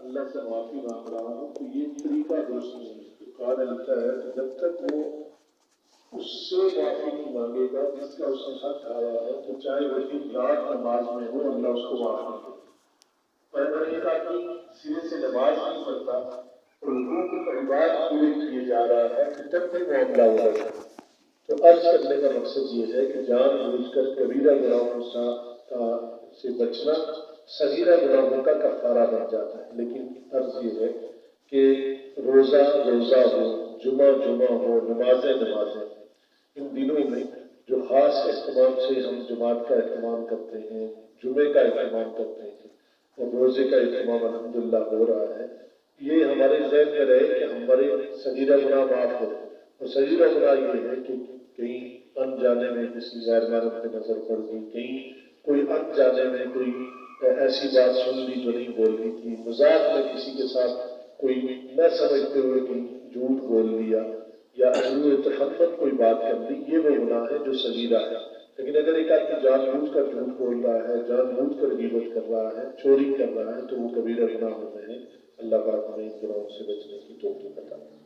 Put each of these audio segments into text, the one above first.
اللہ سے معافی مانگ رہا ہوں، تو یہ طریقہ درست نہیں ہے۔ قرآن لکھا ہے کہ جب تک وہ اس سے معافی نہیں مانگے گا جس کا اس نے حق آیا ہے، تو چاہے وہ دن رات نماز میں ہو، اللہ اس کو معاف نہیں کرے۔ اور اگر ایک آدمی سرے سے نماز نہیں پڑھتا اور حقوق عباد پورے کیے جا رہا ہے تو تب بھی معاملہ ہوگا۔ تو عرض کرنے کا مقصد یہ ہے کہ جان بوجھ کر کبیرہ گناہوں سے بچنا صغیرہ گناہوں کا کفارہ بن جاتا ہے، لیکن عرض یہ ہے کہ روزہ روزہ ہو، جمعہ جمعہ ہو، نمازیں نمازیں، ان دنوں میں جو خاص اہتمام سے ہم جماعت کا اہتمام کرتے ہیں، جمعے کا اہتمام کرتے ہیں اور روزے کا اہتمام الحمدللہ ہو رہا ہے، یہ ہمارے ذہن میں رہے کہ ہمارے صغیرہ گناہ معاف ہو۔ اور صغیرہ گناہ یہ ہے کہ کہیں انجانے میں کسی غیر محرم پہ نظر پڑ گئی، کہیں کوئی انجانے میں کوئی ایسی بات سن لی جو نہیں بولنی تھی، مذاق میں کسی کے ساتھ کوئی نہ سمجھتے ہوئے کوئی جھوٹ بول لیا یا عدو تحمت کوئی بات کر لی، یہ وہ گناہ ہے جو صغیرہ ہے۔ لیکن اگر ایک آدمی جان بوجھ کر جھوٹ بول رہا ہے، جان بوجھ کر غیبت کر رہا ہے، چوری کر رہا ہے، تو وہ کبیرہ گناہ ہوتے ہیں۔ اللہ پاک ہمیں ان گناہوں سے بچنے کی توفیق عطا فرمائے۔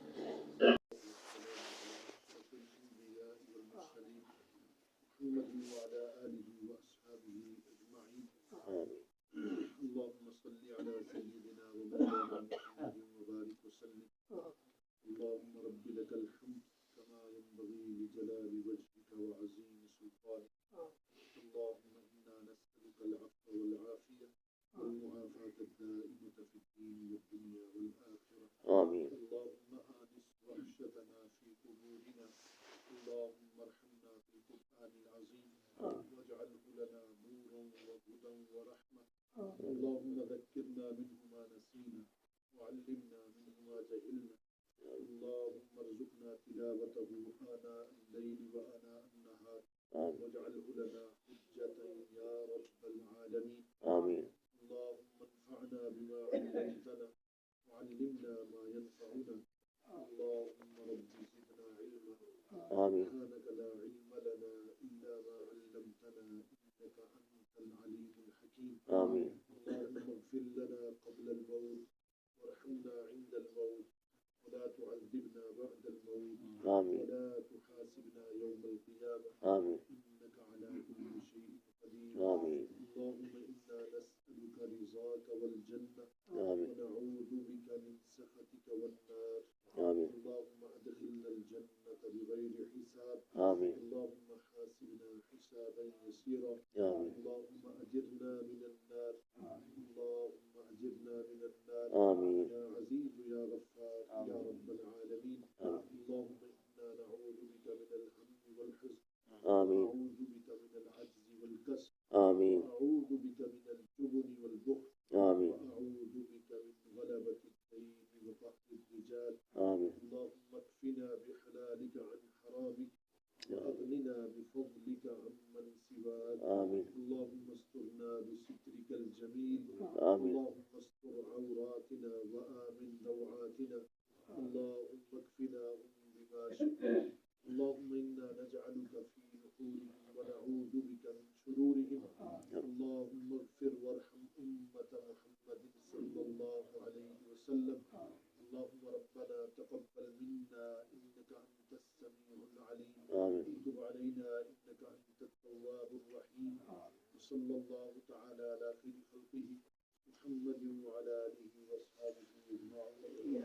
وعلى آله وأصحابه أجمعين. اللهم صل على سيدنا ومولانا محمد وبارك وسلم. اللهم رب لك الحمد كما ينبغي لجلال وجهك وعظيم سلطانك. اللهم إنا نسألك العفو والعافية والمعافاة الدائمة في الدين والدنيا والآخرة. آمين. اللهم آنس وحشتنا في قبورنا. اللهم ارحمنا في القرآن العظيم واجعله لنا نورا وهدى ورحمة. اللهم ذكرنا منه ما نسينا وعلمنا منه ما جهلنا. اللهم ارزقنا تلاوته آناء الليل وآناء النهار واجعله لنا حجة يا رب العالمين. آمين. اللهم انفعنا بما علمتنا وعلمنا ما ينفعنا. اللهم رب زدنا علما. آمين. سبحانك لا علم لنا إلا ما علمتنا إنك أنت العليم الحكيم. آمين. اللهم اغفر لنا قبل الموت وارحمنا عند الموت ولا تعذبنا بعد الموت. آمين. ولا تحاسبنا يوم القيامة. آمين. إنك على كل شيء قدير. آمين. اللهم إنا نسألك رضاك والجنة. آمين. ونعوذ بك من سخطك والنار. آمين. اللهم أدخلنا الجنة بغير حساب. آمين. اللهم حاسبنا حسابا يسيرا. آمين. اللهم أجرنا من النار. اللهم أجرنا من النار. آمين. يا عزيز يا غفار. آمين. يا رب العالمين. آمين. اللهم إنا نعوذ بك من الهم والحزن. آمين. نعوذ بك من العجز والكسل. آمين. أعوذ بك من الجبن والبخل. آمين. وأعوذ بك من غلبة الدين وقهر الرجال. آمين. اللهم اكفنا بحلالك عن حرامك وأغننا بفضلك عمن سواك. آمين. اللهم استرنا بسترك الجميل. آمين. اللهم استر عوراتنا وآمن روعاتنا. اللهم اكفناهم بما شئت. اللهم إنا نجعلك في نحورهم ونعوذ بك من شرورهم. اللهم اغفر وارحم أمة محمد صلى الله عليه وسلم. اللهم ربنا تقبل منا إنك أنت السميع العليم. آمين. تب علينا إنك أنت التواب الرحيم. وصلى الله تعالى على خير خلقه محمد وعلى آله وأصحابه أجمعين.